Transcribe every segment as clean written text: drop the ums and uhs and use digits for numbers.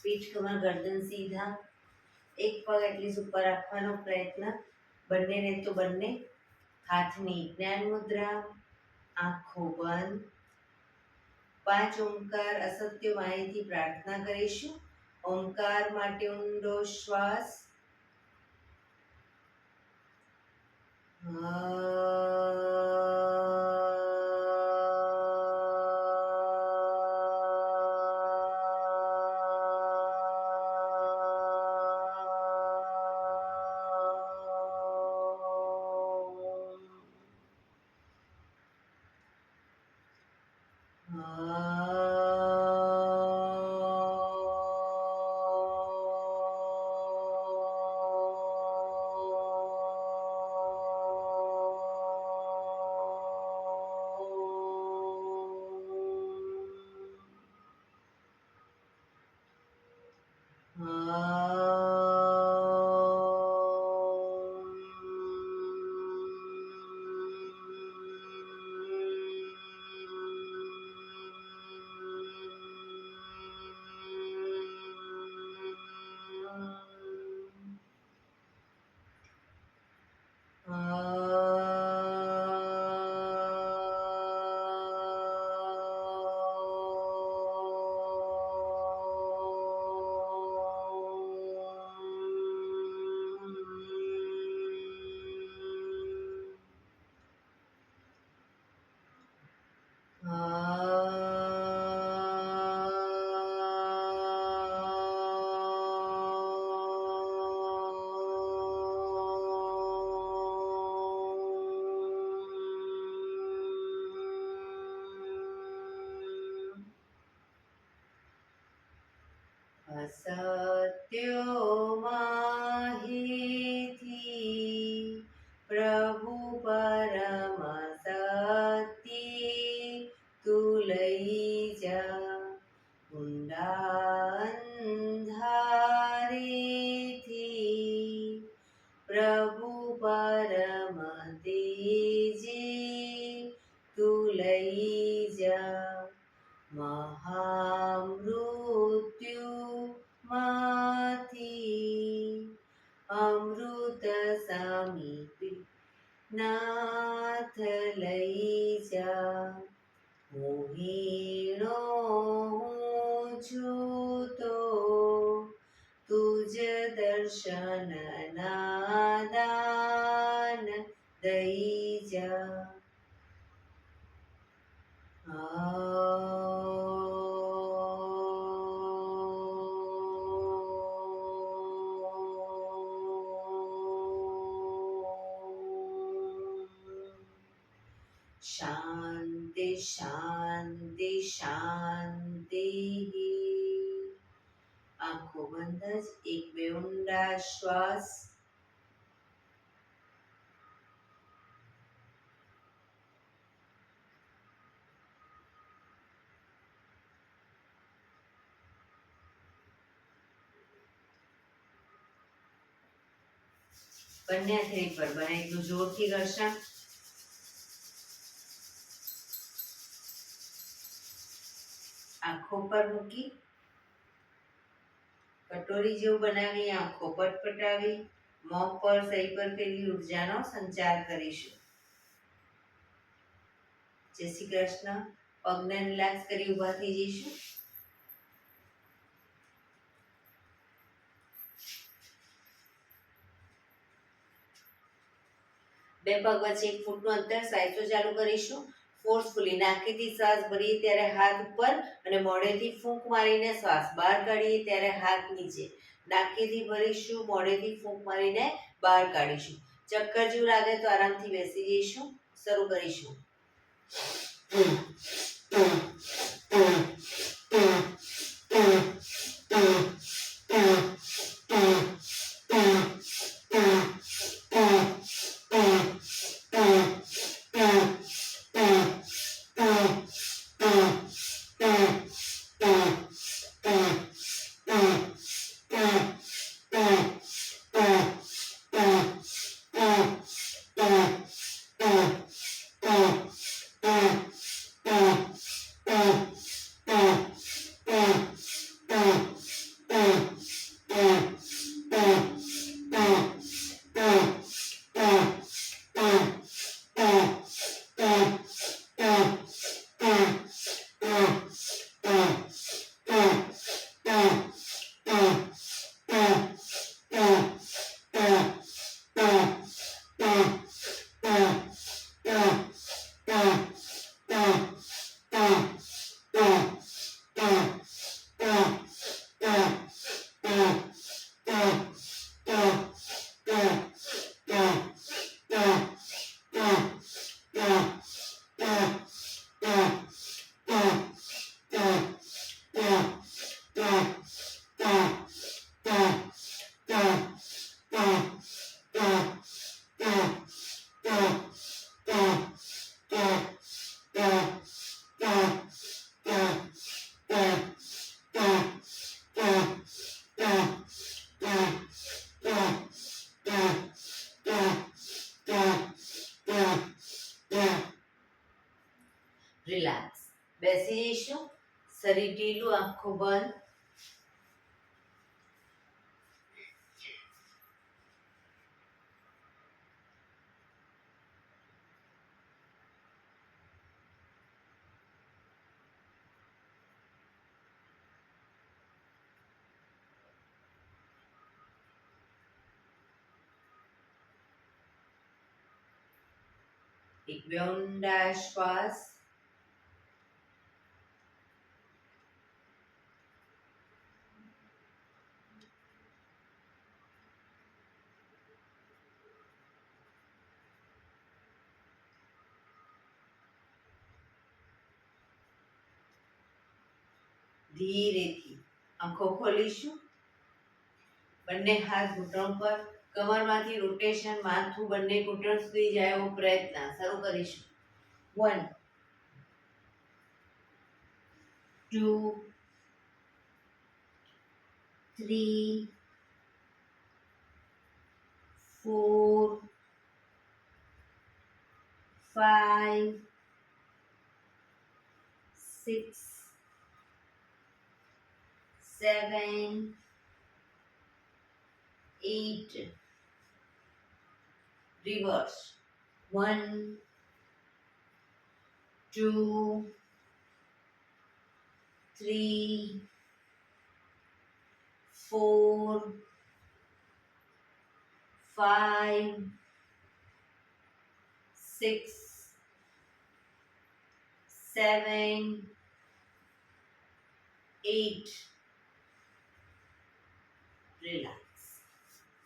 પીઠ કમર ગરદન સીધા, એક પગ એટલીસ્ટ ઉપર રાખવાનો પ્રયત્ન, બંનેને તો બંને. હાથની જ્ઞાન મુદ્રા, આંખો બંધ. 5 ઓમકાર અસત્ય વાણીથી પ્રાર્થના કરીશું. ઓમકાર માટે ઊંડો શ્વાસ. અસત્યો માહિથી પ્રભુ પરમ સત્ય તું લઈ જા. ઊંડા અંધારેથી પ્રભુ પરમ તેજે તું લઈ જા. મહામૃત્યુ માંથી અમૃત સમીપી નાથ લઈ જા. મોહિણો હું છું તો તુજ દર્શન ના દાન દઈ જા. શાંતિ શાંતિ શાંતિ. આંખો બંધ જ 1-2 ઊંડા શ્વાસ. બંને હાથે પર બને એટલું જોરથી ઘર્ષણ. આંખો પર મૂકી કટોરી જેવું બનાવી આંખો પટપટાવી મોં પર સહી પર પેલી ઉર્જાનો સંચાર કરીશું. જય શ્રી કૃષ્ણ. પગને રિલેક્સ કરી ઊભા થઈ જઈશું. બે પગ વચ્ચે 1 ફૂટનું અંતર સાયસો ચાલુ કરીશું. ફોર્સફુલી નાકેથી શ્વાસ ભરીએ ત્યારે હાથ ઉપર અને મોઢેથી ફૂંક મારીને શ્વાસ બહાર કાઢીએ ત્યારે હાથ નીચે. નાકેથી ભરીશું, મોઢેથી ફૂંક મારીને બહાર કાઢીશું. ચક્કર જેવું લાગે તો આરામથી બેસી જઈશું. શરૂ કરીશું. રિલેક્સ. બેસી જઈશું. શરીર ઢીલું, આંખો બંધ. એક બે ઊંડા શ્વાસ. ધીરેથી આંખો ખોલીશું. બંને હાથ ઘૂંટણ પર, કમરમાંથી રોટેશન, માથું બંને ઘૂંટણ સુધી જાય એવો પ્રયત્ન. શરૂ કરીશું. 1 2 3 4 5 6 7 8. Reverse. 1 2 3 4 5 6 7 8. Relax.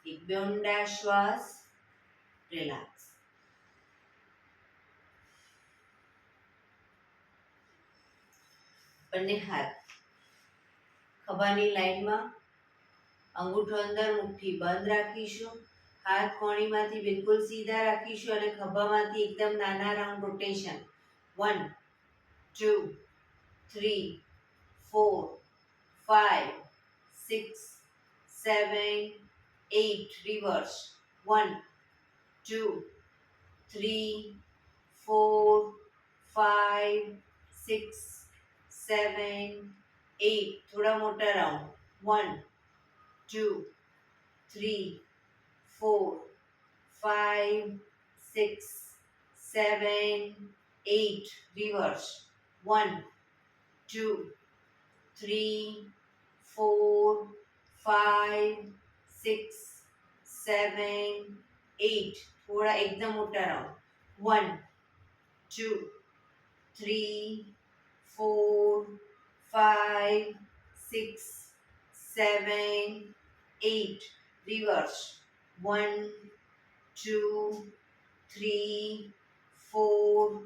એક બે ઊંડા શ્વાસ. રિલેક્સ. બંને હાથ ખભાની લાઈનમાં, અંગૂઠો અંદર, મુઠ્ઠી બંધ રાખીશું. હાથ કોણીમાંથી બિલકુલ સીધા રાખીશું અને ખભામાંથી એકદમ નાના રાઉન્ડ રોટેશન. 1 2 3 4 5 6 7 8. Reverse. 1 2 3 4 5 6 7 8. થોડા મોટા રાઉન્ડ. 1 2 3 4 5 6 7 8. Reverse. 1 2 3 4 5 6 7 8. થોડા એકદમ મોટા રાઉન્ડ. 1 2 3 4 5 6 7 8. Reverse. 1 2 3 4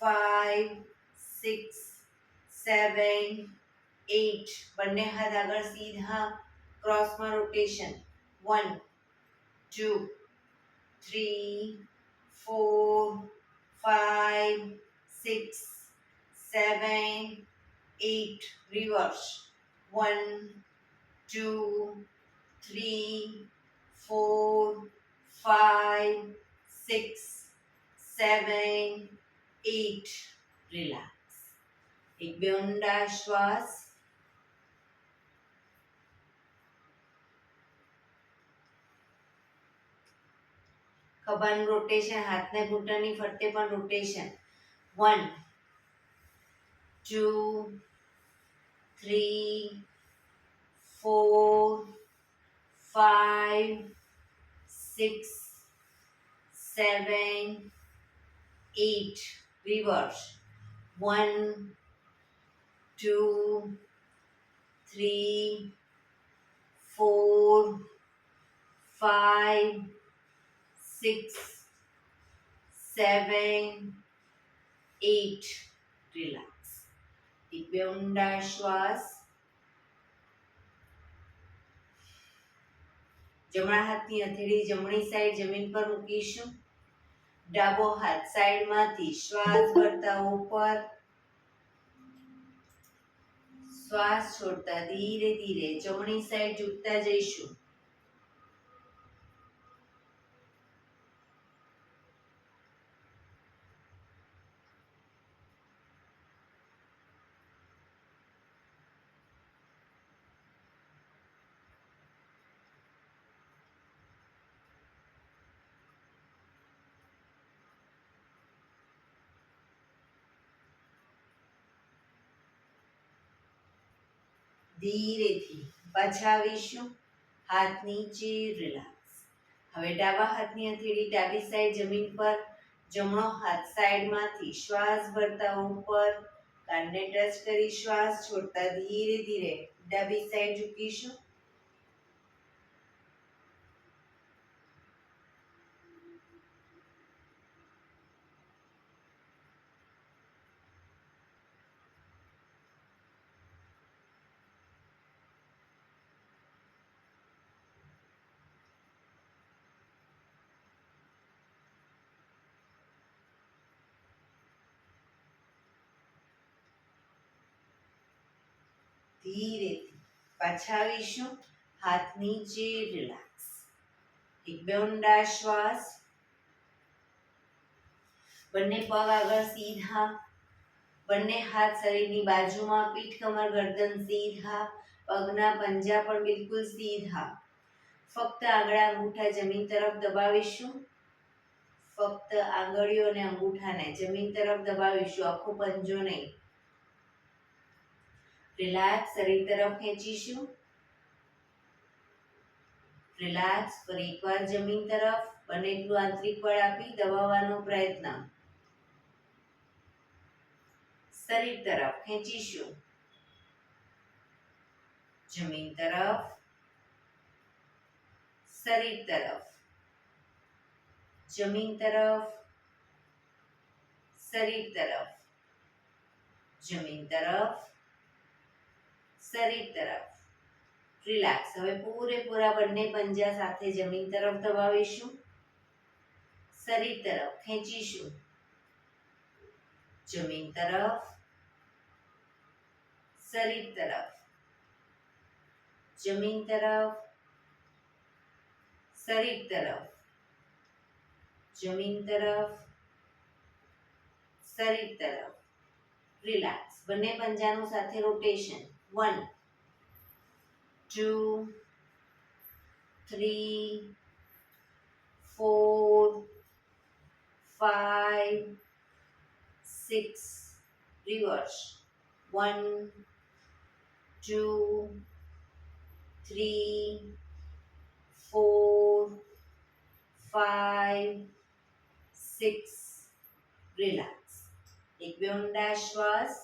5 6 7 8. બંને હાથ આગળ સીધા, ક્રોસમાં રોટેશન. 1 2 3 4 5 6 7 8. Reverse. 1 2 3 4 5 6 7 8. રિલેક્સ. એક બે ઊંડા શ્વાસ. ખભાનું રોટેશન, હાથને ઘૂંટણની ફરતે પણ રોટેશન. 1 2 3 4 5 6 7 8. Reverse. 1 2 3 4 5 6 7 8. રિલેક્સ. એક બે ઊંડા શ્વાસ. જમણા હાથની હથેળી જમણી સાઈડ જમીન પર મૂકીશું. ડાબો હાથ સાઈડમાંથી શ્વાસ ભરતા ઉપર, શ્વાસ છોડતા ધીરે ધીરે જમણી સાઈડ ઝૂકતા જઈશું. ધીરેથી પાછા આવીશું. હાથ નીચે, રિલેક્સ. હવે ડાબા હાથની હથેળી ડાબી સાઈડ જમીન પર, જમણો હાથ સાઈડમાંથી શ્વાસ ભરતા ઉપર, કાનને ટચ કરી શ્વાસ છોડતા ધીરે ધીરે ડાબી સાઈડ ઝૂકીશું. ધીરેથી પાછા આવીશું. હાથ નીચે, રિલેક્સ. એક બે ઊંડા શ્વાસ. બંને પગ આગળ સીધા, બંને હાથ શરીરની બાજુમાં, પીઠ કમર ગરદન સીધા, પગના પંજા પણ બિલકુલ સીધા. ફક્ત આંગળા અંગૂઠા જમીન તરફ દબાવીશું. ફક્ત આંગળીઓ અને અંગૂઠાને જમીન તરફ દબાવીશું, આખો પંજો નહીં. રિલેક્સ. શરીર તરફ ખેંચીશું. રિલેક્સ. ફરી એકવાર જમીન તરફ બને એટલું આંતરિક બળ આપી દબાવવાનો પ્રયત્ન. શરીર તરફ ખેંચીશું. જમીન તરફ, શરીર તરફ, જમીન તરફ, શરીર તરફ, જમીન તરફ, શરીર તરફ. રિલેક્સ. હવે પૂરેપૂરા બંને પંજા સાથે જમીન તરફ દબાવીશું. શરીર તરફ ખેંચીશું. જમીન તરફ, શરીર તરફ, જમીન તરફ, શરીર તરફ, જમીન તરફ, શરીર તરફ. રિલેક્સ. બંને પંજાનું સાથે રોટેશન. 1 2 3 4 5 6. રિવર્સ. 1 2 3 4 5 6. રિલેક્સ. એક બે ઊંડા શ્વાસ.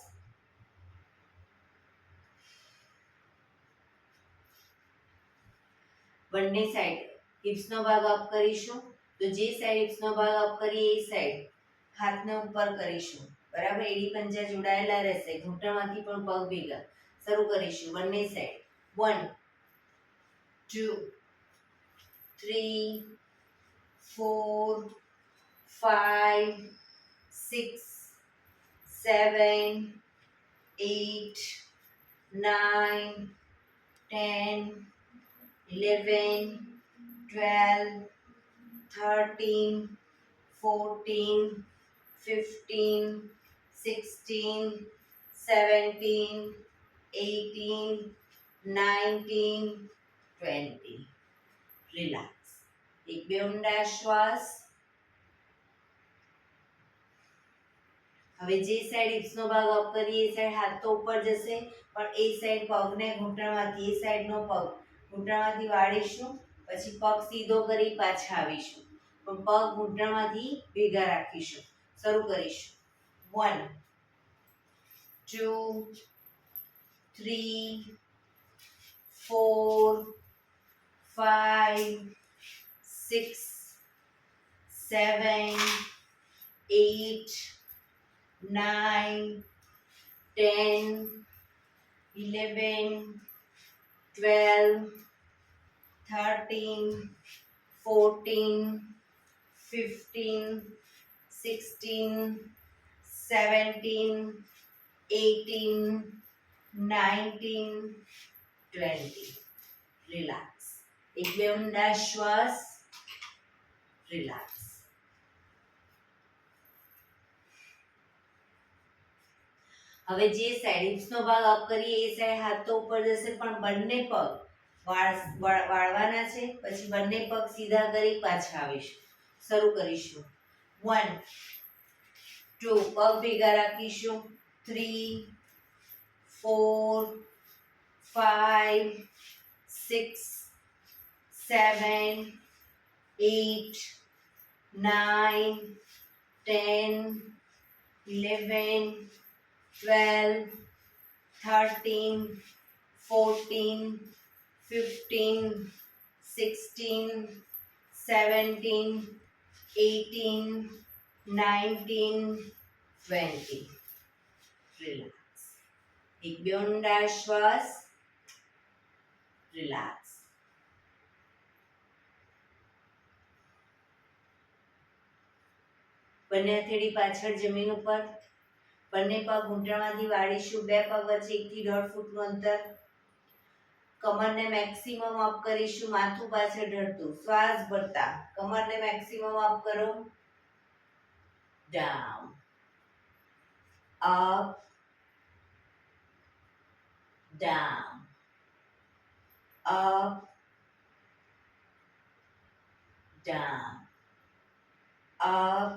બંને સાઈડ હિપ્સનો ભાગ અપ કરીશું. તો જે સાઈડ હિપ્સનો ભાગ અપ કરીએ એ સાઈડ હાથને ઉપર કરીશું. બરાબર. એડી પંજા જોડાયેલા રહેશે. ઘૂંટણમાંથી પણ પગ ભેગા. શરૂ કરીશું. બંને સાઈડ. 1 2 3 4 5 6 7 8 9 10 11 12 13 14 15 16 17 18 19 20. રિલેક્સ. એક બે ઊંડા શ્વાસ. હવે જે સાઈડ હિપ્સનો ભાગ અપ કરીએ એ સાઈડ હાથ તો ઉપર જશે, પણ એ સાઈડ પગને ઘૂંટણમાંથી, એ સાઈડનો પગ ઘૂંટણમાંથી વાળીશું. પછી પગ સીધો કરી પાછા આવીશું, પણ પગ ઘૂંટણમાંથી ભેગા રાખીશું. શરૂ કરીશું. 1 2 3 4 5 6 7 8 9 10 11 12 13 14 15 16 17 18 19 20. રિલેક્સ. એક બે ઊંડા શ્વાસ. રિલેક્સ. હવે જે સાઈડ હિપ્સનો ભાગ અપ કરીએ એ સાઈડ હાથ તો ઉપર જશે, પણ બંને પગ વાળવાના છે. પછી બંને પગ સીધા કરી પાછા આવીશું. શરૂ કરીશું. 1 2 પગ ભેગા રાખીશું. 3 4 5 6 7 8 9 10 11 12 13 14 15 16 17 18 19 20. રિલેક્સ. એક બે ઊંડા શ્વાસ. રિલેક્સ. બંને હથેળી પાછળ જમીન ઉપર. બંને પગ ઘૂંટણમાંથી વાળીશું. બે પગ વચ્ચે 1 થી 1.5 ફૂટનું અંતર. કમરને મેક્સિમમ અપ કરીશું. માથું પાછળ ઢળતું. શ્વાસ ભરતા કમરને મેક્સિમમ અપ કરો. Down. Up. Down. Up. Down. Up.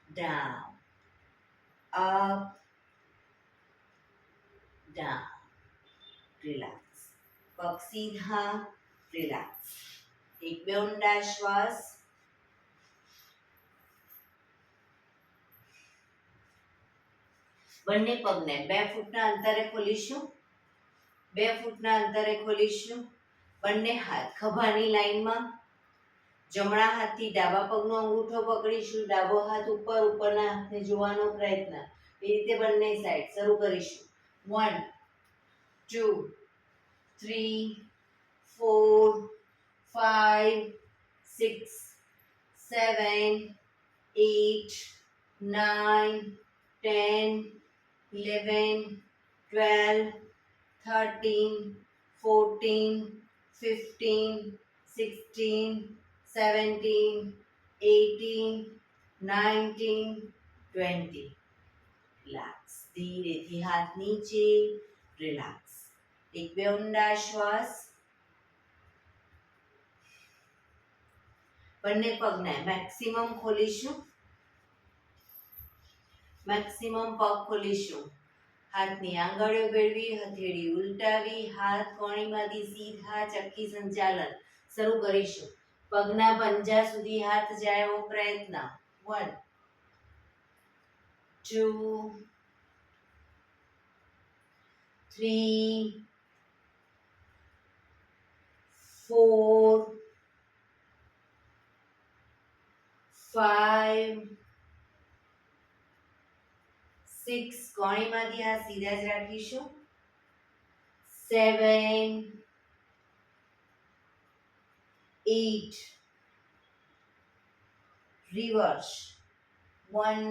Down. Up. Down. Relax. પગ સીધા. રિલેક્સ. એક બે ઊંડા શ્વાસ. બંને પગને 2 ફૂટના અંતરે ખોલીશું. 2 ફૂટના અંતરે ખોલીશું. બંને હાથ ખભાની લાઈનમાં. જમણા હાથથી ડાબા પગનો અંગૂઠો પકડીશું. ડાબો હાથ ઉપર. ઉપરના હાથને જોવાનો પ્રયત્ન. એ રીતે બંને સાઈડ શરૂ કરીશું. 1 2 3 4 5 6 7 8 9 10 11 12 13 14 15 16 17 18 19 20. રિલેક્સ. ધીરેથી હાથ નીચે. રિલેક્સ. એક બે ઊંડા શ્વાસ. બંને પગને મેક્સિમમ ખોલીશું. મેક્સિમમ પગ ખોલીશું. હાથની આંગળીઓ ભેળવી. હથેળી ઉલટાવી. હાથ કોણીમાંથી સીધા ચક્કી સંચાલન શરૂ કરીશું. પગના પંજા સુધી હાથ જાય એવો પ્રયત્ન. 1 2 3 4 5 6 કોણીમાંથી હાથ સીધા જ રાખીશું. 7 8 રિવર્સ. 1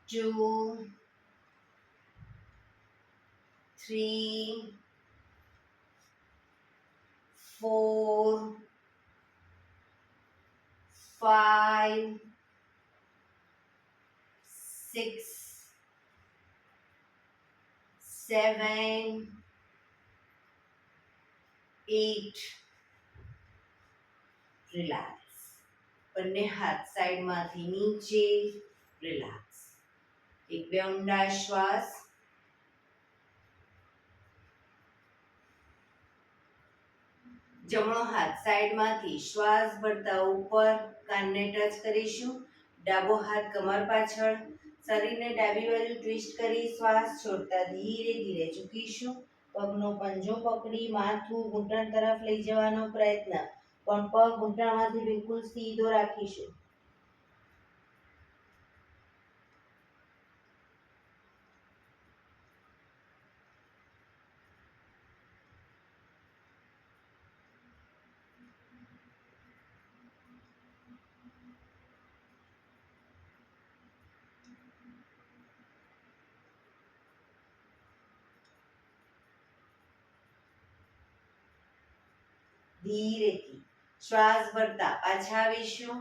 2 3 4 5 6 7 8. રિલેક્સ. બંને હાથ સાઈડમાંથી નીચે. રિલેક્સ. એક બે ઊંડા શ્વાસ. જમણો હાથ સાઈડમાંથી શ્વાસ ભરતા ઉપર કાનને ટચ કરીશું. ડાબો હાથ કમર પાછળ. શરીરને ડાબી બાજુ ટ્વિસ્ટ કરી શ્વાસ છોડતા ધીરે ધીરે ઝૂકીશું. પગનો પંજો પકડી માથું ઘૂંટણ તરફ લઈ જવાનો પ્રયત્ન, પણ પગ ઘૂંટણમાંથી બિલકુલ સીધો રાખીશું. ધીરેથી શ્વાસ ભરતા પાછા આવીશું.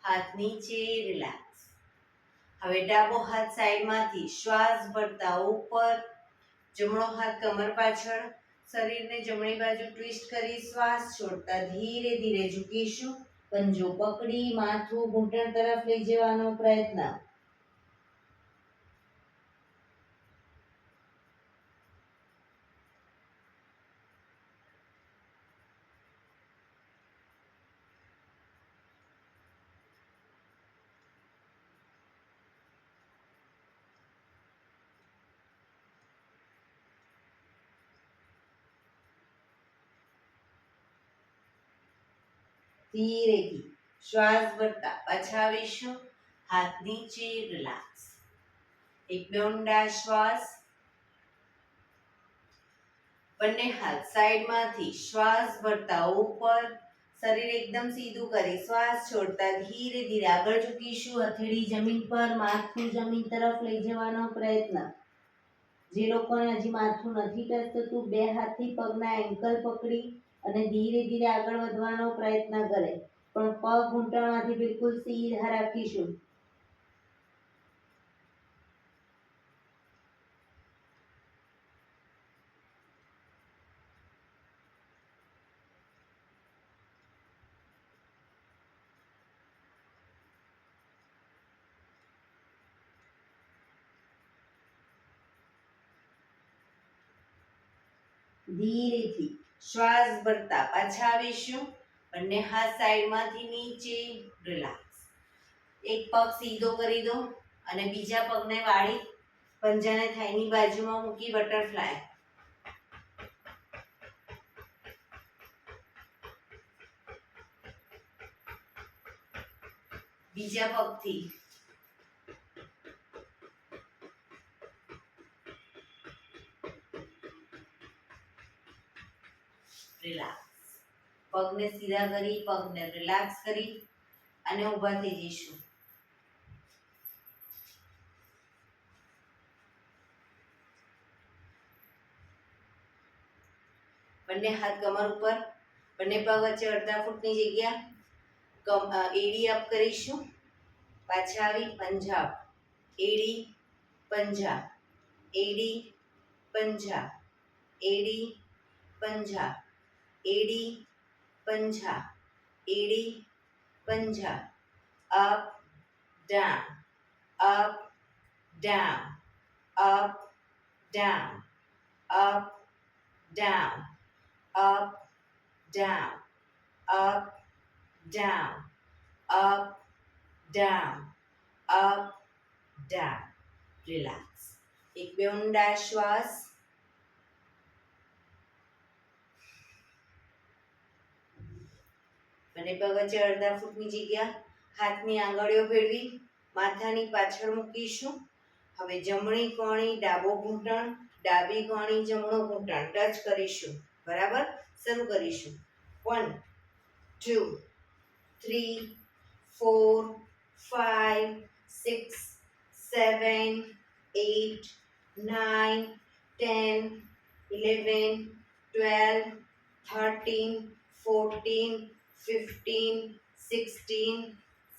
હાથ નીચે. રિલેક્સ. હવે ડાબો હાથ સાઈડમાંથી શ્વાસ ભરતા ઉપર. જમણો હાથ કમર પાછળ. શરીરને જમણી બાજુ ટ્વિસ્ટ કરી શ્વાસ છોડતા ધીરે ધીરે ઝૂકીશું. પંજો પકડી માથું ઘૂંટણ તરફ લઈ જવાનો પ્રયત્ન. ધીરેથી શ્વાસ ભરતા પાછા આવીશું. હાથ નીચે, રિલેક્સ. એક બે ઊંડા શ્વાસ. બંને હાથ સાઈડમાંથી શ્વાસ ભરતા ઉપર. શરીર એકદમ સીધું કરી શ્વાસ છોડતા ધીરે ધીરે આગળ ઝૂકીશું. હથેળી જમીન પર, માથું જમીન તરફ લઈ જવાનો પ્રયત્ન. જે લોકોને હજી માથું નથી ટચ થતું, બે હાથથી પગના એન્કલ પકડી અને ધીરે ધીરે આગળ વધવાનો પ્રયત્ન કરે, પણ પગ ઘૂંટણમાંથી બિલકુલ સીધા રાખીશું. ધીરેથી શ્વાસ ભરતા પાછા આવીશું. બંને હાથ સાઈડમાંથી નીચે, રિલેક્સ. એક પગ સીધો કરી દો અને બીજા પગને વાળી પંજાને થાઈની બાજુમાં મૂકી બટરફ્લાય. બીજા પગથી રિલેક્સ. પગને સીધા કરી, પગને રિલેક્સ કરી અને ઊભા થઈ જઈશું. બંને હાથ કમર ઉપર, બંને પગ વચ્ચે અડધા ફૂટની જગ્યા. એડી અપ કરીશું. પાછા આવી પંજા. એડી પંજા, એડી પંજા, એડી પંજા, એડી પંજા, એડી પંજા. Up down, up down, up down, up down, up, down, up, down, up, down, up, down. Relax. એક બે ઊંડા શ્વાસ. બંને પગ વચ્ચે અડધા ફૂટની જગ્યા. હાથની આંગળીઓ ભેળવી માથાની પાછળ મૂકીશું. હવે જમણી કોણી ડાબો ઘૂંટણ, ડાબી કોણી જમણો ઘૂંટણ ટચ કરીશું. બરાબર, શરૂ કરીશું. 1 2 3 4 5 6 7 8 9 10 11 12 13 14 15 16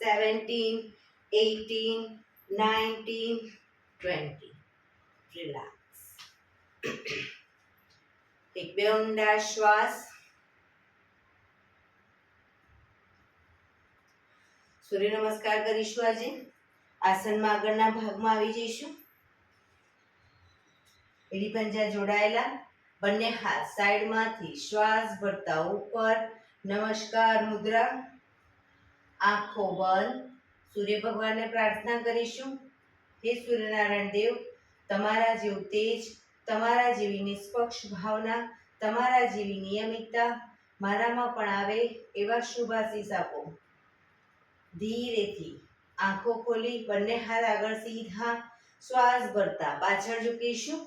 17 18 19 20. Relax. એક બે ઊંડા શ્વાસ. સૂર્ય નમસ્કાર કરીશું. આજે આસનમાં આગળના ભાગમાં આવી જઈશું. એડી પંજા જોડાયેલા. બંને હાથ સાઈડમાંથી શ્વાસ ભરતા ઉપર. નમસ્કાર મુદ્રા. આંખો બંધ. સૂર્ય ભગવાનને પ્રાર્થના કરીશું. હે સૂર્યનારાયણ દેવ, તમારા જેવું તેજ, તમારા જેવી નિષ્પક્ષ ભાવના, તમારા જેવી નિયમિતતા મારામાં પણ આવે એવા શુભ આશીષ આપો. ધીરેથી આંખો ખોલી બંને હાથ આગળ સીધા શ્વાસ ભરતા પાછળ ઝૂકીશું.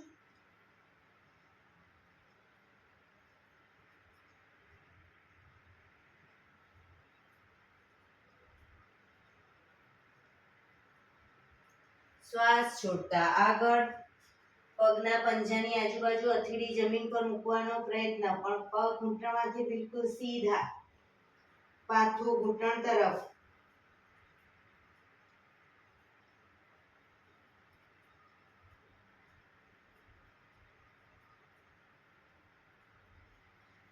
શ્વાસ છોડતા આગળ. પગના પંજાની આજુબાજુ હથેળી જમીન પર મૂકવાનો પ્રયત્ન, પણ પગ ઘૂંટણમાંથી બિલકુલ સીધા. પાછું ઘૂંટણ તરફ.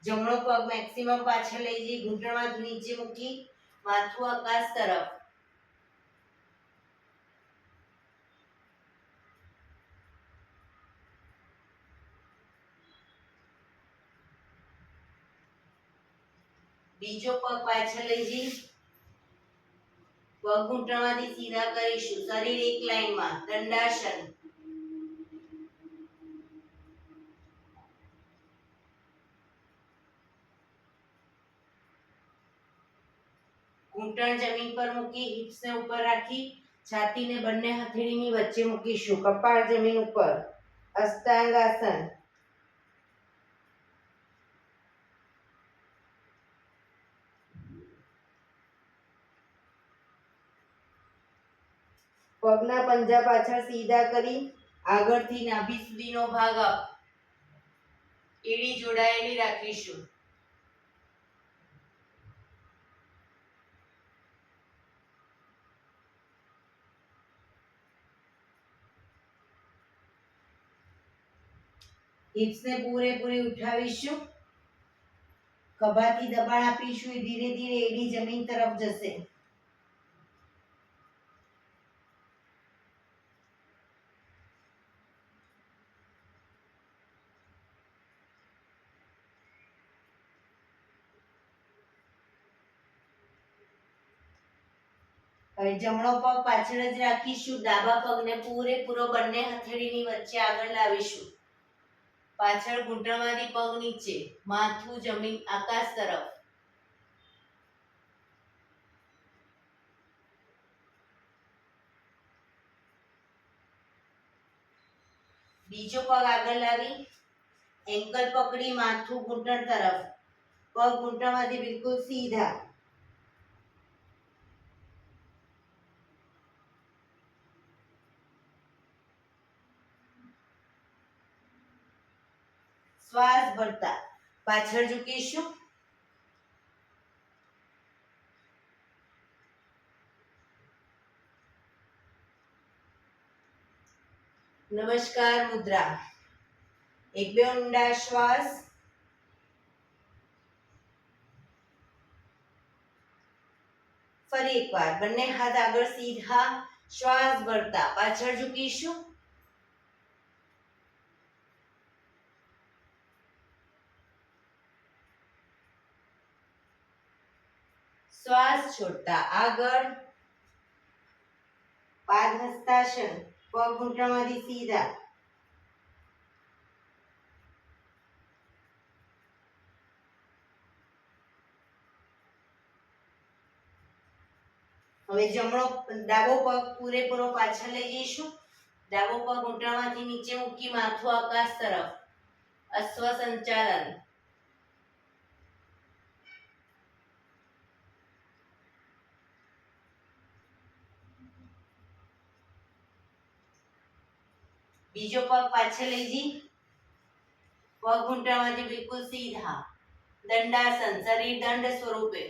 જમણો પગ મેક્સિમમ પાછળ લઈ જઈ ઘૂંટણમાંથી નીચે મૂકી માથું આકાશ તરફ. બીજો પગ પાછળ લઈ જઈ પગ ઘૂંટણમાંથી સીધા કરીશું. શરીર એક લાઈનમાં, દંડાસન. ઘૂંટણ જમીન પર મૂકી હિપ્સને ઉપર રાખી છાતીને બંને હથેળીની વચ્ચે મૂકીશું. કપાળ જમીન ઉપર. અષ્ટાંગાસન. પગના પંજા પાછળ સીધા કરી આગળથી નાભી સુધીનો ભાગ અપ. એડી જોડાયેલી રાખીશું. હિપ્સને પૂરેપૂરી ઉઠાવીશું. ખભાથી દબાણ આપીશું. ધીરે ધીરે એડી જમીન તરફ જશે. હવે જમણો પગ પાછળ જ રાખીશું. ડાબા પગને પૂરેપૂરો બંને હથેળીની વચ્ચે આગળ લાવીશું. પાછળ ઘૂંટણમાંથી પગ નીચે, માથું જમીન આકાશ તરફ. બીજો પગ આગળ લાવી એન્કલ પકડી માથું ઘૂંટણ તરફ. પગ ઘૂંટણમાંથી બિલકુલ સીધા. શ્વાસ ભરતા પાછળ ઝૂકીશું. નમસ્કાર મુદ્રા. એક બે ઊંડા શ્વાસ. ફરી એકવાર બંને હાથ આગળ સીધા. શ્વાસ ભરતા પાછળ ઝૂકીશું. શ્વાસ છોડતા આગળ. પાદહસ્તાસન. પગ ઘૂંટણમાંથી સીધા. હવે ડાબો પગ પૂરેપૂરો પાછળ લઈ જઈશું. ડાબો પગ ઘૂંટણમાંથી નીચે મૂકી માથું આકાશ તરફ. અશ્વ સંચાલન. બીજો પગ પાછળ લઈ જઈ પગ ઘૂંટણમાંથી બિલકુલ સીધા. દંડાસન. શરીર દંડ સ્વરૂપે.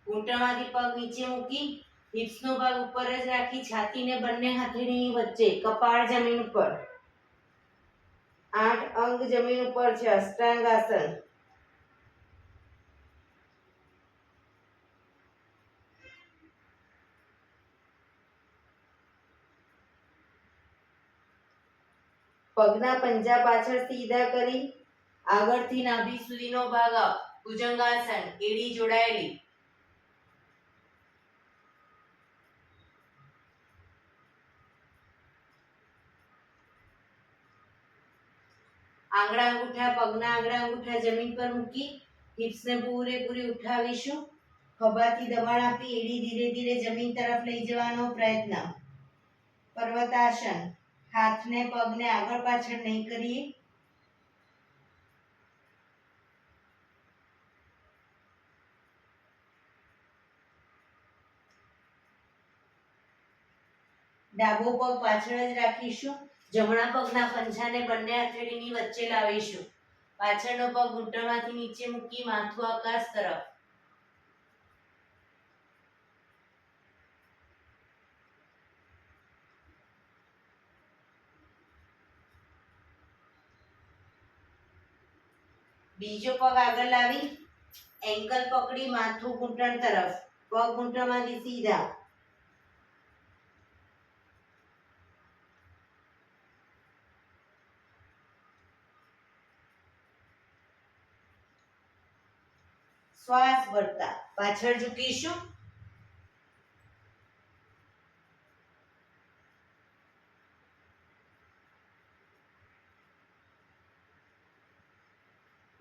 ઘૂંટણમાંથી પગ નીચે મૂકી હિપ્સનો ભાગ ઉપર જ રાખી છાતીને બંને હથેળીની વચ્ચે. કપાળ જમીન ઉપર. 8 અંગ જમીન ઉપર છે. અષ્ટાંગાસન. પગના પંજા પાછળ સીધા કરી આગળથી નાભી સુધીનો ભાગ અપ. ભુજંગાસન. એડી જોડાયેલી. આંગળા અંગૂઠા પગના આંગળા અંગૂઠા જમીન પર મૂકી હિપ્સને પૂરેપૂરી ઉઠાવીશું. ખભાથી દબાણ આપી એડી ધીરે ધીરે જમીન તરફ લઈ જવાનો પ્રયત્ન. પર્વતાસન. હાથને પગને આગળ પાછળ નહીં કરીએ. ડાબો પગ પાછળ જ રાખીશું. જમણા પગના પંજાને બંને હથેળીની વચ્ચે લાવીશું. પાછળનો પગ ઘૂંટણમાંથી નીચે મૂકી માથું આકાશ તરફ. બીજો પગ આગળ લાવી એન્કલ પકડી માથું ઘૂંટણ તરફ. પગ ઘૂંટણમાંથી સીધા. શ્વાસ ભરતા પાછળ ઝૂકીશું.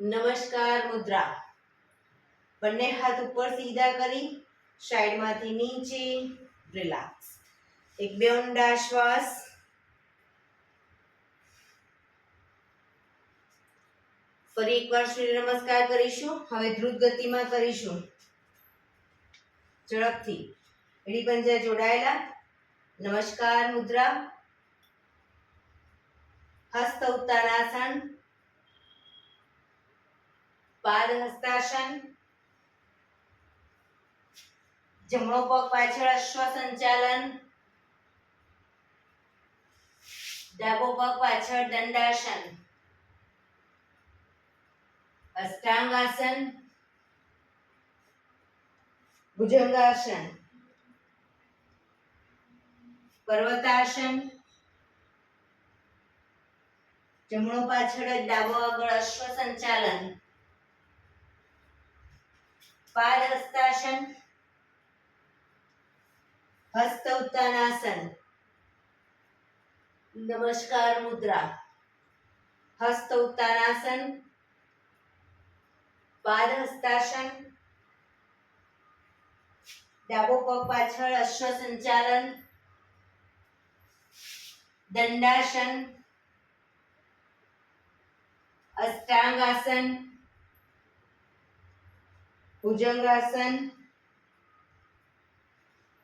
નમસ્કાર મુદ્રા. બંને હાથ ઉપર સીધા કરી સાઈડમાંથી નીચે રિલેક્સ. એક બે ઊંડા શ્વાસ. ફરી એકવાર સૂર્ય નમસ્કાર કરીશું. હવે દ્રુત ગતિમાં કરીશું. ઝડપથી એડી પંજા જોડાયેલા. નમસ્કાર મુદ્રા. હસ્ત ઉત્તાનાસન, પાદ હસ્તાસન, જમણો પગ પાછળ અશ્વ સંચાલન, ડાબો પગ પાછળ દંડાસન, અષ્ટાંગાસન, ભુજંગાસન, પર્વતાસન, જમણો પાછળ ડાબો આગળ અશ્વ સંચાલન, પાદ હસ્તાસન, હસ્ત ઉત્તાનાસન, નમસ્કાર મુદ્રા. હસ્ત ઉત્તાનાસન, પાદ હસ્તાસન, ડાબો પગ પાછળ અશ્વ સંચાલન, દંડાસન, અષ્ટાંગાસન, ભુજંગાસન,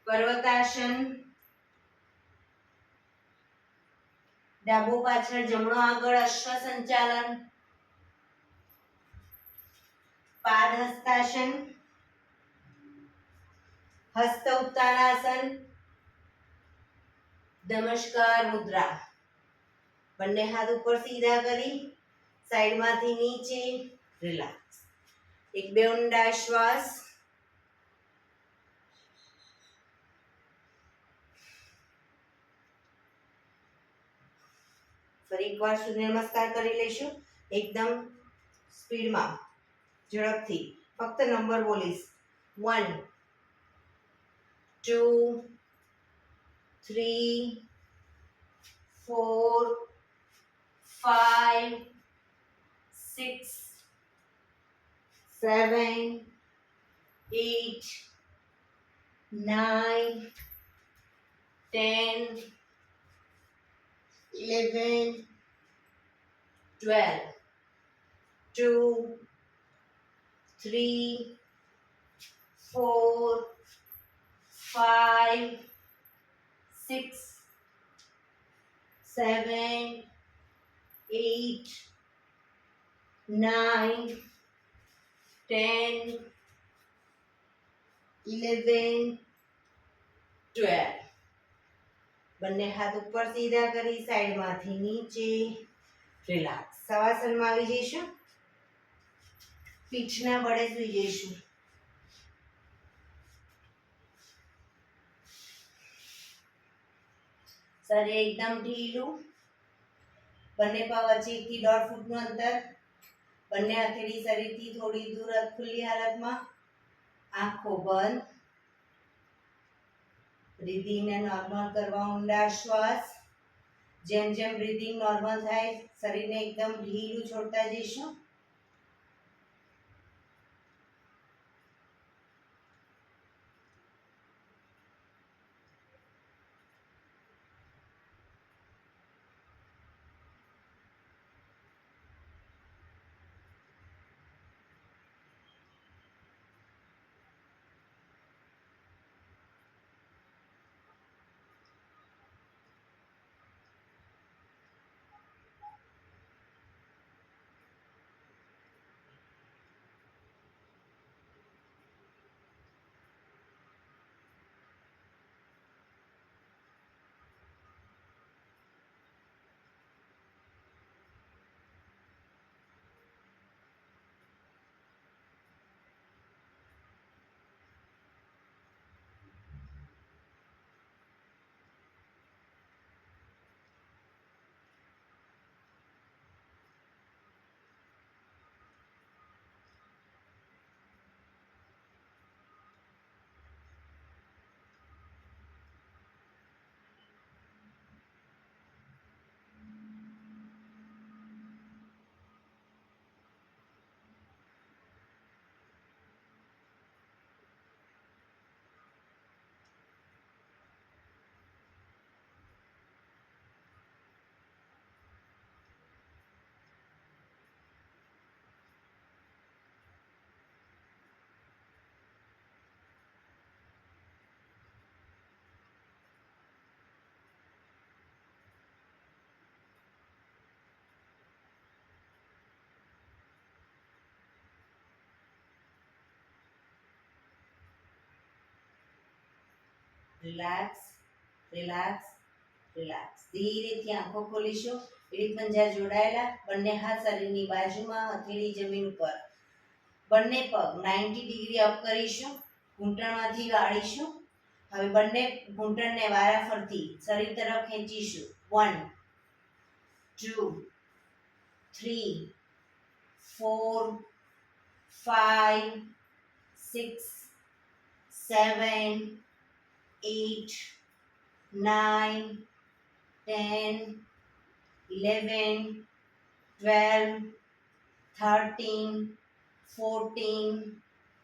પર્વતાસન, ડાબો પાછળ જમણો આગળ અશ્વ સંચાલન, પાદ હસ્તાસન, હસ્ત ઉત્તાનાસન, નમસ્કાર મુદ્રા. બંને હાથ ઉપર સીધા કરી સાઈડમાંથી નીચે રિલેક્સ. એક બે ઊંડા શ્વાસ. ફરી એકવાર સૂર્ય નમસ્કાર કરી લઈશું. એકદમ સ્પીડમાં, ઝડપથી. ફક્ત નંબર બોલીશ. 1 2 3 4 5 6 7 8 9 10 11 12 2 3 4 5 6 7 8 9 10 11 12. બંને હાથ ઉપર સીધા કરી સાઈડમાંથી નીચે રિલેક્સ. શવાસનમાં આવી જઈશું. પીઠના બળે સૂઈ જઈશું. શરીર એકદમ ઢીલું. બંને પગ વચ્ચે 1 થી 1.5 ફૂટનું અંતર. બંને હથેળી શરીરથી થોડી દૂર ખુલ્લી હાલતમાં. આંખો બંધ. બ્રીધિંગને નોર્મલ કરવા. ઊંડા શ્વાસ. જેમ જેમ બ્રીધિંગ નોર્મલ થાય શરીરને એકદમ ઢીલું છોડતા જઈશું. Relax, relax, relax. ધીરેથી આંખો ખોલીશું. એડી પંજા જોડાયેલા, બંને હાથ શરીરની બાજુમાં, હથેળી જમીન ઉપર. બંને પગ 90 ડિગ્રી અપ કરીશું. ઘૂંટણમાંથી વાળીશું. હવે બંને ઘૂંટણને વારાફરતી શરીર તરફ ખેંચીશું. 1 2 3 4 5 6 7 8 9 10 11 12 13 14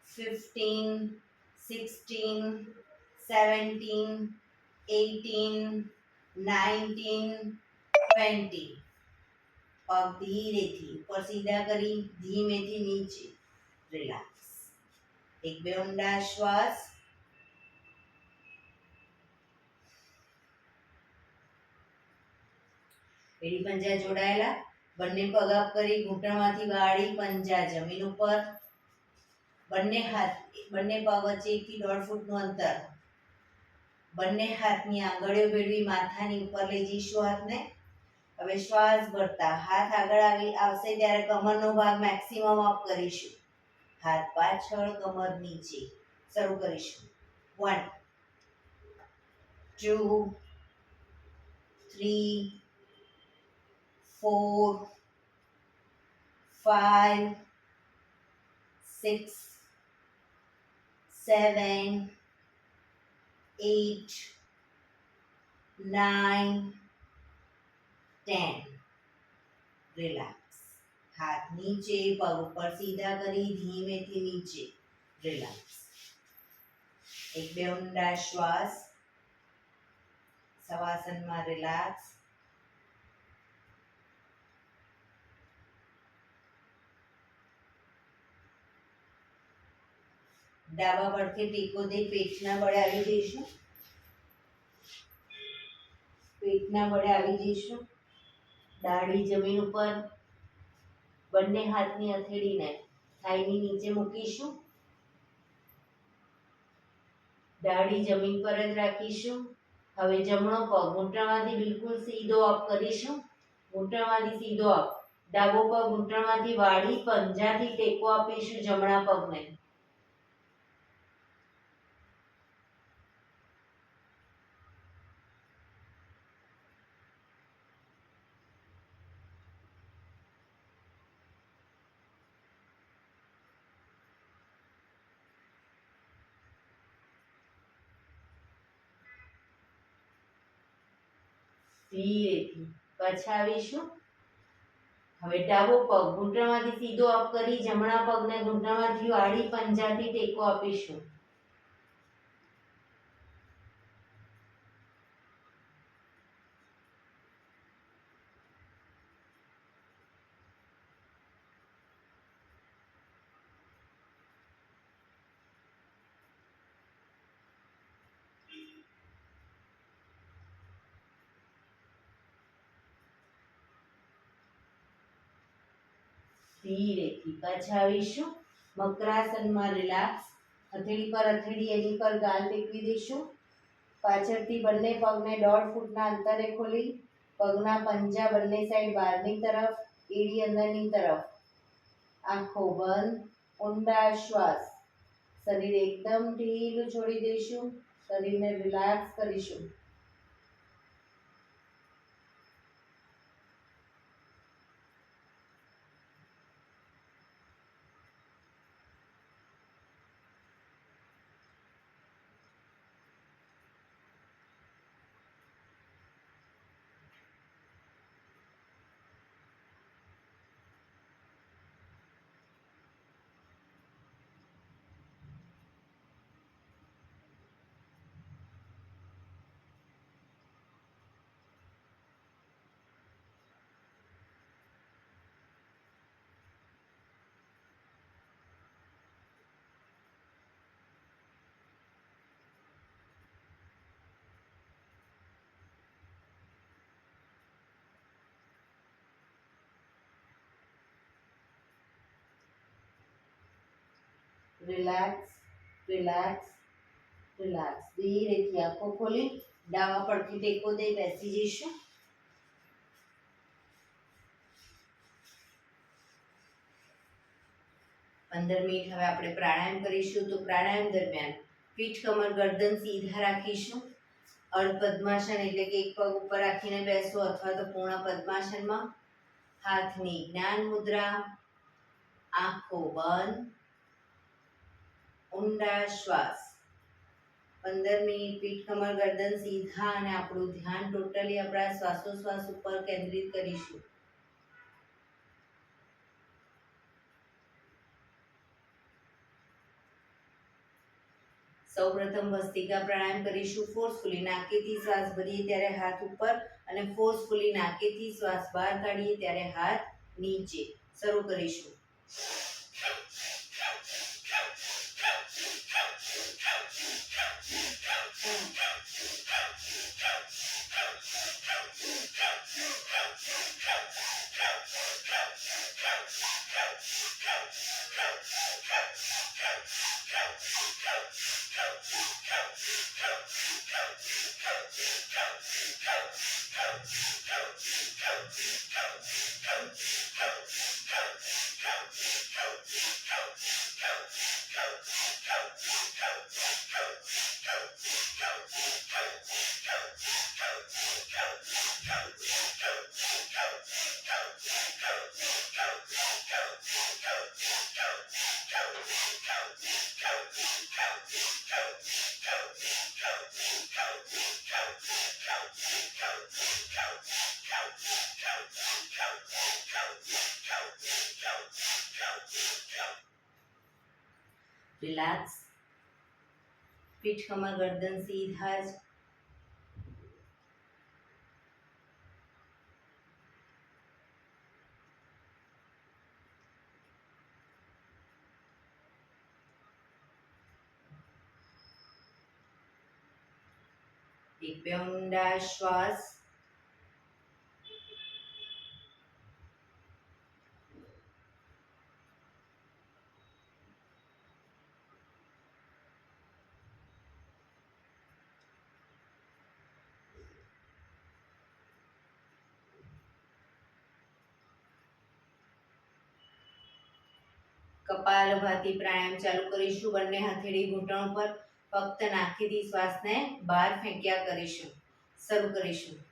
15 16 17 18 19 20. પગ ધીરેથી ઉપર સીધા કરી ધીમેથી નીચે. રિલેક્સ. એક બે ઊંડા શ્વાસ. એડી પંજા જોડાયેલા, બંને પગ અપ કરી ઘૂંટણમાંથી વાળી પંજા જમીન ઉપર. બંને પગ વચ્ચે 1 થી 1.5 ફૂટનું અંતર. બંને હાથની આંગળીઓ ભેળવી માથાની ઉપર લઈ જઈશું હાથને. હવે શ્વાસ ભરતા હાથ આગળ આવશે ત્યારે કમરનો ભાગ મેક્સિમમ અપ કરીશું. હાથ પાછળ, કમર નીચે. શરૂ કરીશું. 1 2 3 4 5 6 7 8 9 10. રિલેક્સ. હાથ નીચે, પગ ઉપર સીધા કરી ધીમેથી નીચે. રિલેક્સ. એક બે ઊંડા શ્વાસ. શવાસનમાં રિલેક્સ. ડાબા પડખે ટેકો દઈ પેટના બળે આવી જઈશું. પેટના બળે આવી જઈશું. દાઢી જમીન ઉપર. બંને હાથની હથેળીને થાઈની નીચે મૂકીશું. દાઢી જમીન પર જ રાખીશું. હવે જમણો પગ ઘૂંટણમાંથી બિલકુલ સીધો અપ કરીશું. ઘૂંટણમાંથી સીધો અપ. ડાબો પગ ઘૂંટણમાંથી વાળી પંજાથી ટેકો આપીશું જમણા પગને. ધીરેથી પાછા આવીશું. હવે ડાબો પગ ઘૂંટણમાંથી સીધો અપ કરી જમણા પગને ઘૂંટણમાંથી વાળી પંજાથી ટેકો આપીશું. ધીરેથી પાછા આવીશું. મકરાસનમાં રિલેક્સ. હથેળી પર હથેળી એની પર ગાલ ટેકવી દઈશું. પાછળથી બંને પગને 1.5 ફૂટના અંતરે ખોલી પગના પંજા બંને સાઈડ બહારની તરફ, એડી અંદરની તરફ. આંખો બંધ. ઊંડા શ્વાસ. શરીર એકદમ ઢીલું છોડી દઈશું. શરીરને રિલેક્સ કરીશું. Relax, relax, relax. ધીરેથી આંખો ખોલી ડાવા પડથી ટેકો દઈ બેસી જઈશું. 15 મિનિટ હવે આપણે પ્રાણાયામ કરીશું. તો પ્રાણાયામ દરમિયાન પીઠ, કમર, ગરદન સીધા રાખીશું. અર્ધ પદ્માસન એટલે કે એક પગ ઉપર રાખીને બેસો અથવા તો પૂર્ણ પદ્માસનમાં. હાથની જ્ઞાન મુદ્રા. આંખો બંધ. ઊંડા શ્વાસ. 15 મિનિટ પીઠ, કમર, ગરદન સીધા અને આપણું ધ્યાન ટોટલી આપણા શ્વાસોશ્વાસ ઉપર કેન્દ્રિત કરીશું. સૌપ્રથમ ભસ્ત્રિકા પ્રાણાયામ કરીશું. ફોર્સફુલી નાકેથી શ્વાસ ભરીએ ત્યારે હાથ ઉપર અને ફોર્સફુલી નાકેથી શ્વાસ બહાર કાઢીએ ત્યારે હાથ નીચે. શરૂ કરીશું. રિલેક્સ. પીઠ, કમર, ગરદન સીધા જ. એક બે ઊંડા શ્વાસ. કપાલભાતી પ્રાણાયામ ચાલુ કરીશું. બંને હથેળી ઘૂંટણ પર. ફક્ત નાકથી શ્વાસને બહાર ફેંક્યા કરીશું. શરૂ કરીશું.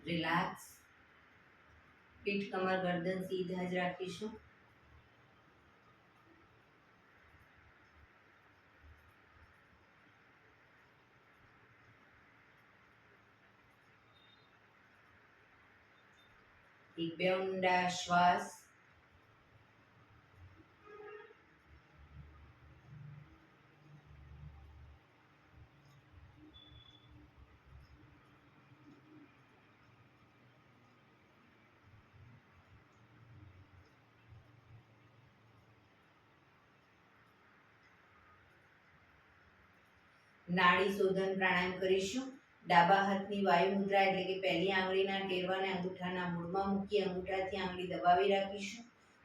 રિલેક્સ. પીઠ, કમર, ગરદન સીધા જ રાખીશું. એક બે ઊંડા શ્વાસ. નાડી શોધન પ્રાણાયામ કરીશું. ડાબા હાથની વાયુ મુદ્રા એટલે કે પહેલી આંગળીના ટેરવાને અંગૂઠાના મૂળમાં મૂકી અંગૂઠાથી આંગળી દબાવી રાખીશું.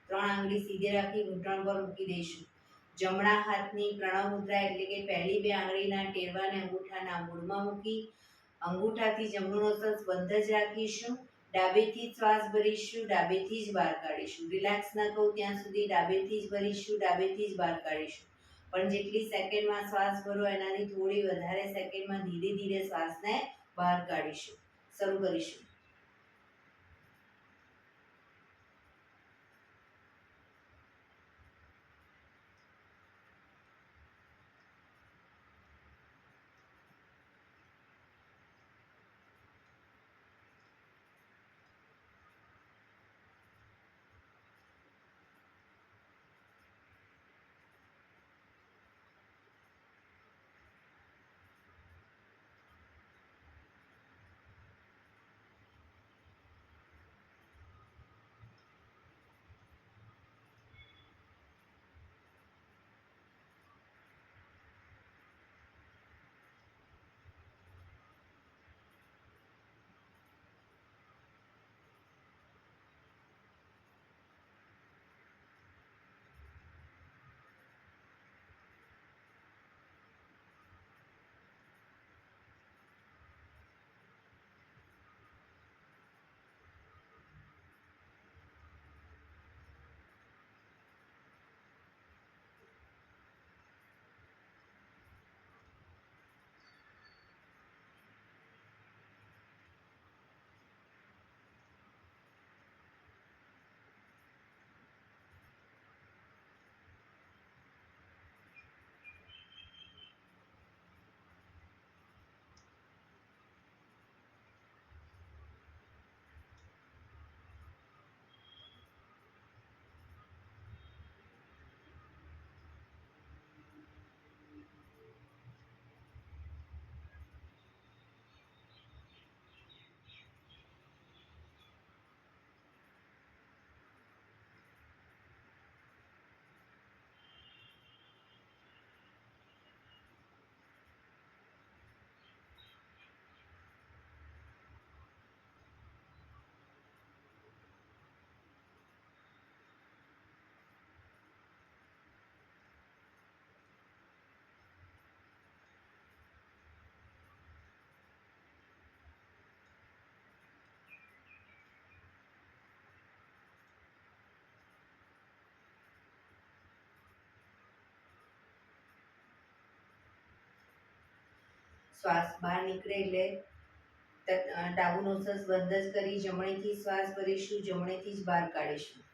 3 આંગળી સીધે રાખી ઘૂંટણ પર મૂકી દઈશું. જમણા હાથની પ્રણવ મુદ્રા એટલે કે પહેલી 2 આંગળીના ટેરવાને અંગૂઠાના મૂળમાં મૂકી અંગૂઠાથી જમણું નોસ્ટ્રલ બંધ જ રાખીશું. ડાબેથી જ શ્વાસ ભરીશું, ડાબેથી જ બહાર કાઢીશું. રિલેક્સ ન કહું ત્યાં સુધી ડાબેથી જ ભરીશું, ડાબેથી જ બહાર કાઢીશું. પણ જેટલી સેકન્ડમાં શ્વાસ ભરો એનાથી થોડી વધારે સેકન્ડમાં ધીરે ધીરે શ્વાસને બહાર કાઢીશું. શરૂ કરીશું. શ્વાસ બહાર નીકળે એટલે ડાબું નોસ્ટ્રલ બંધ જ કરી જમણેથી શ્વાસ ભરીશું, જમણેથી જ બહાર કાઢીશું.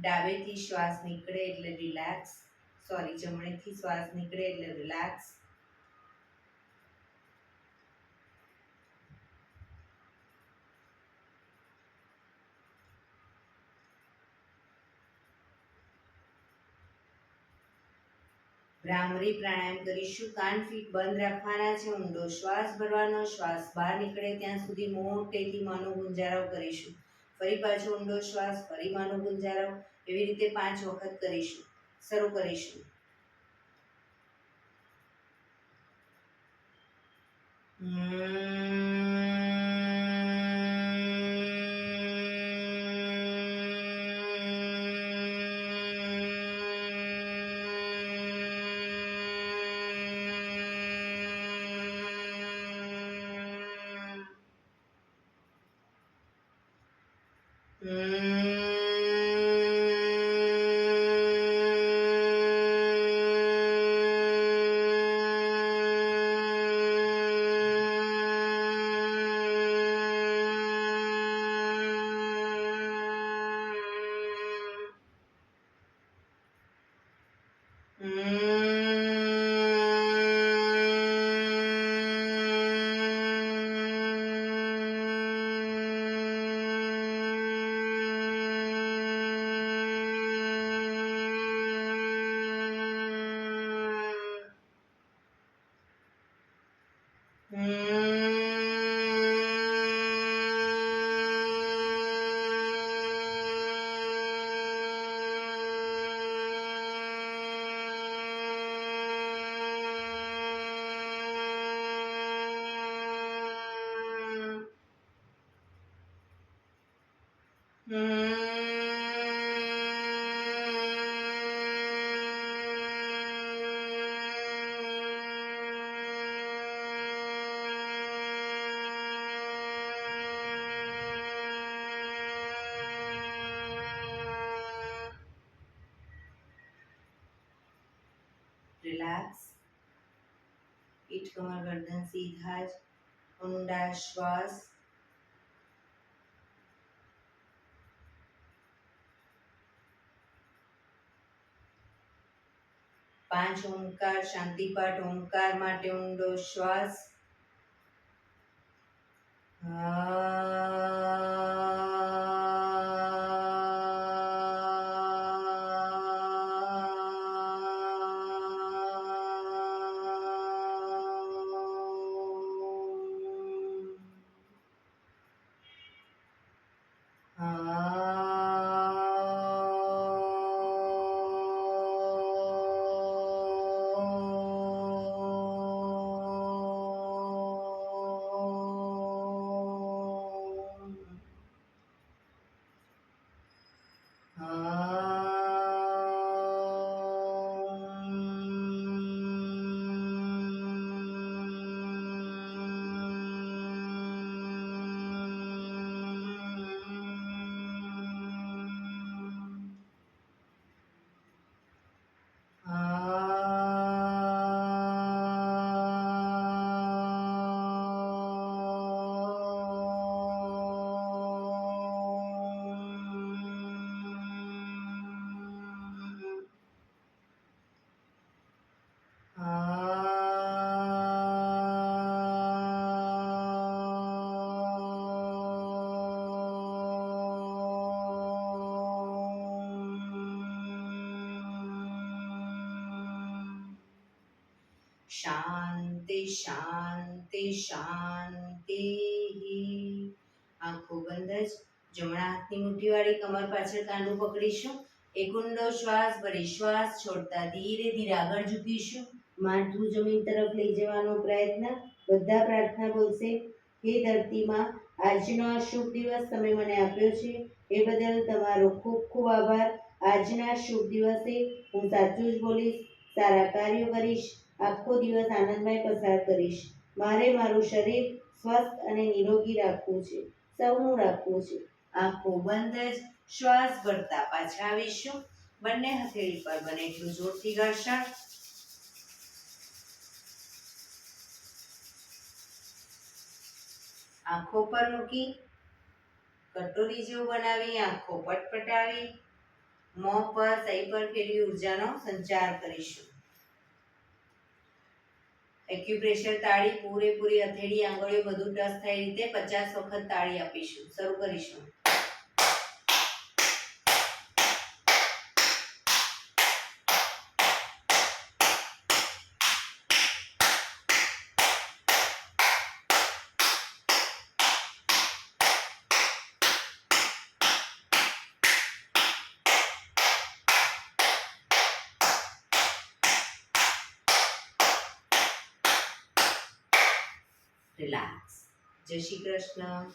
ડાબેથી શ્વાસ નીકળે એટલે રિલેક્સ, સોરી, જમણેથી શ્વાસ નીકળે એટલે રિલેક્સ. ભ્રામરી પ્રાણાયામ કરીશું. કાન ફીટ બંધ રાખવાના છે. ઊંડો શ્વાસ ભરવાનો, શ્વાસ બહાર નીકળે ત્યાં સુધી મોટેથી માનો ગુંજારો કરીશું. ફરી પાછો ઊંડો શ્વાસ, ફરી માનો ગુંજારો, એવી રીતે 5 વખત કરીશું. શરૂ કરીશું. રિલેક્સ. પીઠ, કમર, ગરદન સીધા જ. ઊંડા શ્વાસ. પાંચ ઓમકાર શાંતિપાઠ. ઓમકાર માટે ઊંડો શ્વાસ. શાંતિ શાંતિ શાંતિ. આંખો બંધ જ. જમણા હાથની મુઠ્ઠીવાળી કમર પાછળ કાંડું પકડીશું. એક ઊંડો શ્વાસ ભરી શ્વાસ છોડતા ધીરે ધીરે આગળ ઝૂકીશું. માથું જમીન તરફ લઈ જવાનો પ્રયત્ન. બધા પ્રાર્થના બોલશે. હે ધરતીમાં, આજનો આ શુભ દિવસ તમે મને આપ્યો છે એ બદલ તમારો ખૂબ ખૂબ આભાર. આજના શુભ દિવસે હું સાચું જ બોલીશ, સારા કાર્યો કરીશ, આખો દિવસ આનંદમય પસાર કરીશ. મારે મારું શરીર સ્વસ્થ અને નિરોગી રાખવું છે, સૌનું રાખવું છે. આંખો બંધ જ શ્વાસ ભરતા પાછા આવીશું. બંને હથેળી પર બને એટલું જોરથી ઘર્ષણ. આંખો પર મૂકી કટોરી જેવું બનાવી આંખો પટપટાવી મોં પર સહી પર ફેરવી ઉર્જાનો સંચાર કરીશું. એક્યુપ્રેશર તાળી પૂરેપૂરી હથેળી આંગળીઓ બધું ટચ થાય રીતે 50 વખત તાળી આપીશું. શરૂ કરીશું. રિલેક્સ. જય શ્રી કૃષ્ણ.